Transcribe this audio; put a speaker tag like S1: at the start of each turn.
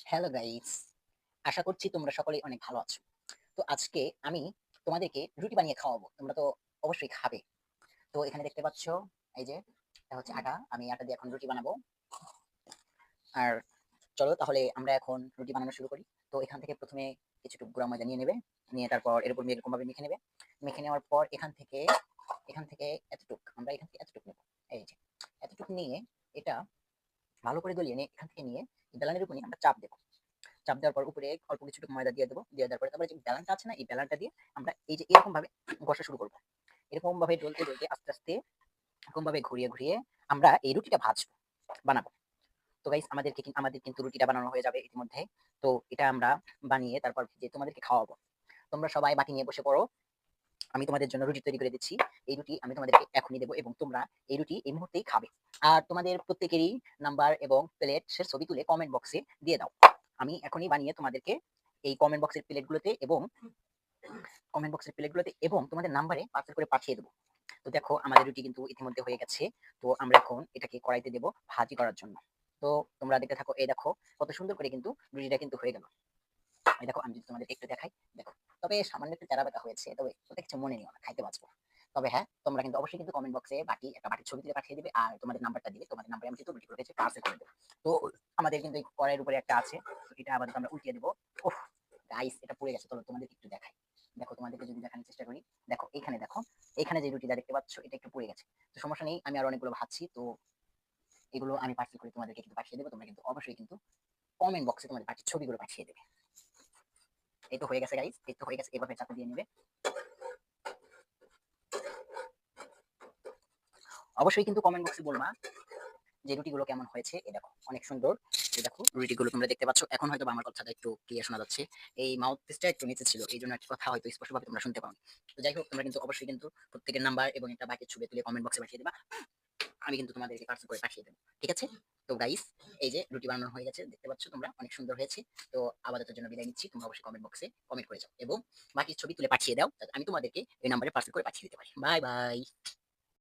S1: Hello guys, আশা করছি তোমরা সকলেই অনেক ভালো আছো। তো আজকে আমি তোমাদেরকে রুটি বানিয়ে খাওয়াবো। তোমরা তো অবশ্যই খাবে। তো এখানে দেখতে পাচ্ছ, এই যে এটা হচ্ছে আটা। আমি আটা দিয়ে এখন রুটি বানাবো। আর চলো তাহলে আমরা এখন রুটি বানানো শুরু করি। তো এখান থেকে প্রথমে কিছুটুকু গুঁড়া ময়দা নিয়ে নেবে। নিয়ে তারপর এর উপর এরকম ভাবে মেখে নেবে। মেখে নেওয়ার পর এখান থেকে এতটুকু নেবো। এই যে এতটুকু নিয়ে এটা ভালো করে গলিয়ে নিয়ে এখান থেকে নিয়ে বেলানের উপর নিয়ে আমরা চাপ দেবো। চাপ দেওয়ার পর উপরে অল্প কিছুটুকু ময়দা দিয়ে দেবো। দিয়ে দেওয়ার পরে তারপরে যে বেলানটা আছে না, এই বেলানটা দিয়ে আমরা এই যে এরকম ভাবে ঘষা শুরু করবো। এরকম ভাবে ডলতে ডলতে আস্তে আস্তে এরকম ভাবে ঘুরিয়ে ঘুরিয়ে আমরা এই রুটিটা বানাবো। তো গাইস আমাদের কিন্তু রুটিটা বানানো হয়ে যাবে ইতিমধ্যে। তো এটা আমরা বানিয়ে তারপর যে তোমাদেরকে খাওয়াবো। তোমরা সবাই বাটি নিয়ে বসে পড়ো। আমি তোমাদের জন্য রুটি তৈরি করে দিচ্ছি। এই রুটি আমি তোমাদেরকে এখনই দেবো এবং তোমরা এই রুটি এই মুহূর্তেই খাবে। আর তোমাদের প্রত্যেকেরই নাম্বার এবং প্লেটের ছবি তুলে কমেন্ট বক্সে দিয়ে দাও। আমি এখনই বানিয়ে তোমাদেরকে এই কমেন্ট বক্সের প্লেটগুলোতে এবং তোমাদের নাম্বারে পার্সেল করে পাঠিয়ে দেবো। তো দেখো আমাদের রুটি কিন্তু ইতিমধ্যে হয়ে গেছে। তো আমরা এখন এটাকে কড়াইতে দেবো ভাজি করার জন্য। তো তোমরা দেখতে থাকো। এই দেখো কত সুন্দর করে কিন্তু রুটিটা কিন্তু হয়ে গেল। এই দেখো আমি যদি তোমাদের একটু দেখাই, দেখো। তবে সামান্য একটু তেরা বেঁকা হয়েছে, তবে ওটা কিছু মনে নিও না, খাইতে বাঁচবো। তবে হ্যাঁ, তোমরা কিন্তু অবশ্যই কিন্তু কমেন্ট বক্সে একটা বাটির ছবি তুলে পাঠিয়ে দিবে আর তোমাদের নাম্বারটা দিবে। তোমাদের নাম্বারে আমি কিন্তু রুটি করে পার্সেল করে দেবো। তো আমাদের কিন্তু এই কড়াইয়ের উপরে একটা আছে, তো এটা আবার আমরা উল্টিয়ে দেবো। ওহ গাইস, এটা পুড়ে গেছে। চলো তোমাদের একটু দেখাই। দেখো তোমাদেরকে যদি দেখানোর চেষ্টা করি, দেখো এখানে দেখো, এখানে যে রুটিটা দেখতে পাচ্ছ এটা একটু পুড়ে গেছে। তো সমস্যা নেই, আমি আর অনেকগুলো ভাজছি। তো এগুলো আমি পার্সেল করে তোমাদেরকে কিন্তু পাঠিয়ে দেবো। তোমরা কিন্তু অবশ্যই কিন্তু কমেন্ট বক্সে তোমাদের বাটির ছবিগুলো পাঠিয়ে দেবে। এই তো হয়ে গেছে গাইস, এই তো হয়ে গেছে। এভাবে চাকু দিয়ে নেবে। অবশ্যই কিন্তু কমেন্ট বক্সে বলবা যে রুটিগুলো কেমন হয়েছে। এই দেখো অনেক সুন্দর। এই দেখো রুটিগুলো তোমরা দেখতে পাচ্ছ। এখন হয়তো আমার কথাটা একটু ক্লিয়ার শোনা যাচ্ছে। এই মাউথ পিসটা একটু নিচে ছিল, এই জন্য একটা কথা হয়তো স্পষ্টভাবে তোমরা শুনতে পাও। তো যাই হোক, তোমরা কিন্তু অবশ্যই কিন্তু প্রত্যেকের নাম্বার এবং একটা বাকির ছবি তুলে কমেন্ট বক্সে পাঠিয়ে দেবা। আমি কিন্তু তোমাদেরকে পার্সেল করে পাঠিয়ে দেবো। ঠিক আছে? তো গাইস, এই যে রুটি বানানো হয়ে গেছে, দেখতে পাচ্ছ তোমরা, অনেক সুন্দর হয়েছে। তো আপাতত জন্য বিদায় নিচ্ছি। তোমরা অবশ্যই কমেন্ট বক্সে কমেন্ট করে যাও এবং বাকির ছবি তুলে পাঠিয়ে দাও, যাতে আমি তোমাদেরকে এই নাম্বারে পার্সেল করে পাঠিয়ে দিতে পারি। Bye bye.